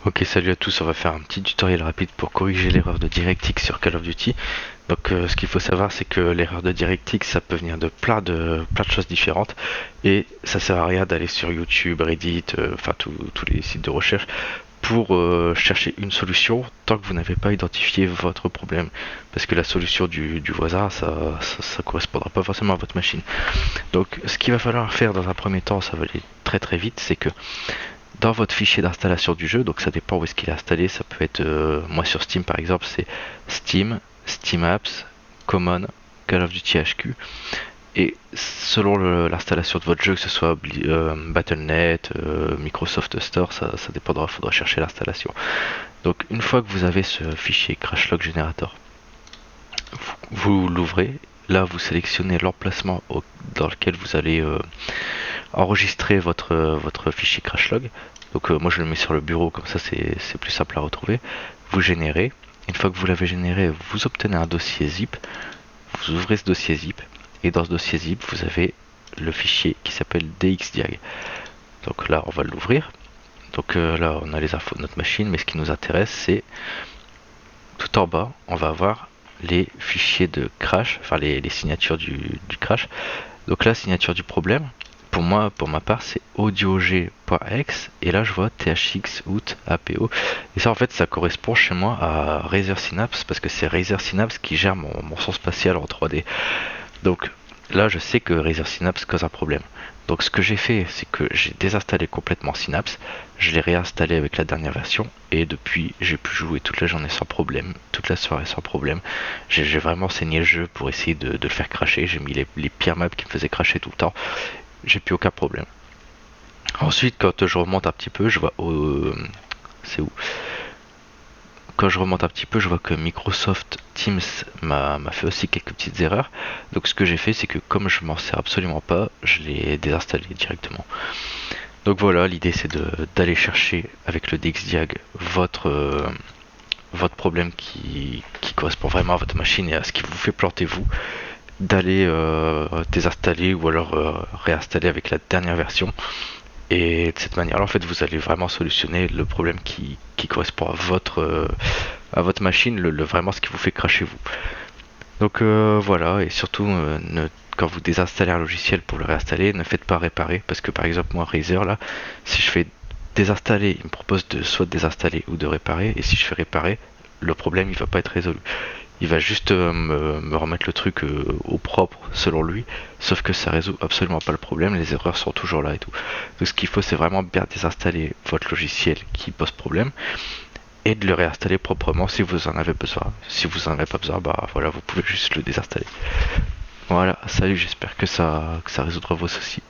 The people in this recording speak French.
Ok, salut à tous, on va faire un petit tutoriel rapide pour corriger l'erreur de DirectX sur Call of Duty. Donc ce qu'il faut savoir, c'est que l'erreur de DirectX, ça peut venir de plein de choses différentes, et ça sert à rien d'aller sur YouTube, Reddit, enfin tous les sites de recherche pour chercher une solution tant que vous n'avez pas identifié votre problème, parce que la solution du voisin, ça correspondra pas forcément à votre machine. Donc ce qu'il va falloir faire dans un premier temps, ça va aller très vite, c'est que dans votre fichier d'installation du jeu, donc ça dépend où est-ce qu'il est installé, ça peut être, moi sur Steam par exemple, c'est Steam, Steam Apps, Common, Call of Duty HQ, et selon l'installation de votre jeu, que ce soit Battle.net, Microsoft Store, ça dépendra, il faudra chercher l'installation. Donc une fois que vous avez ce fichier CrashLog Generator, vous l'ouvrez, là vous sélectionnez l'emplacement dans lequel vous allez enregistrer votre fichier CrashLog. Donc moi je le mets sur le bureau, comme ça c'est plus simple à retrouver. Vous générez. Une fois que vous l'avez généré, vous obtenez un dossier zip. Vous ouvrez ce dossier zip. Et dans ce dossier zip, vous avez le fichier qui s'appelle dxdiag. Donc là, on va l'ouvrir. Donc là, on a les infos de notre machine, mais ce qui nous intéresse, c'est tout en bas, on va avoir les fichiers de crash, enfin les signatures du crash. Donc là, signature du problème, pour moi, pour ma part, c'est audiog.exe, et là je vois THX out APO, et ça en fait ça correspond chez moi à Razer Synapse, parce que c'est Razer Synapse qui gère mon son spatial en 3D. Donc là je sais que Razer Synapse cause un problème. Donc ce que j'ai fait, c'est que j'ai désinstallé complètement Synapse, je l'ai réinstallé avec la dernière version, et depuis j'ai pu jouer toute la journée sans problème, toute la soirée sans problème. J'ai vraiment saigné le jeu pour essayer de le faire cracher, j'ai mis les pires maps qui me faisaient cracher tout le temps, j'ai plus aucun problème. Ensuite, quand je remonte un petit peu, je vois c'est où quand je remonte un petit peu, je vois que Microsoft Teams m'a fait aussi quelques petites erreurs. Donc ce que j'ai fait, c'est que comme je m'en sers absolument pas, je l'ai désinstallé directement. Donc voilà, l'idée c'est d'aller chercher avec le DXDiag votre problème qui correspond vraiment à votre machine et à ce qui vous fait planter vous, d'aller désinstaller ou alors réinstaller avec la dernière version. Et de cette manière-là, en fait, vous allez vraiment solutionner le problème qui correspond à votre machine, vraiment ce qui vous fait cracher vous. Donc voilà, et surtout, quand vous désinstallez un logiciel pour le réinstaller, ne faites pas réparer, parce que par exemple, moi, Razer, là, si je fais désinstaller, il me propose de soit désinstaller ou de réparer, et si je fais réparer, le problème, il va pas être résolu. Il va juste me remettre le truc au propre selon lui, sauf que ça résout absolument pas le problème, les erreurs sont toujours là et tout. Donc ce qu'il faut, c'est vraiment bien désinstaller votre logiciel qui pose problème et de le réinstaller proprement si vous en avez besoin. Si vous en avez pas besoin, bah voilà, vous pouvez juste le désinstaller. Voilà, salut, j'espère que ça résoudra vos soucis.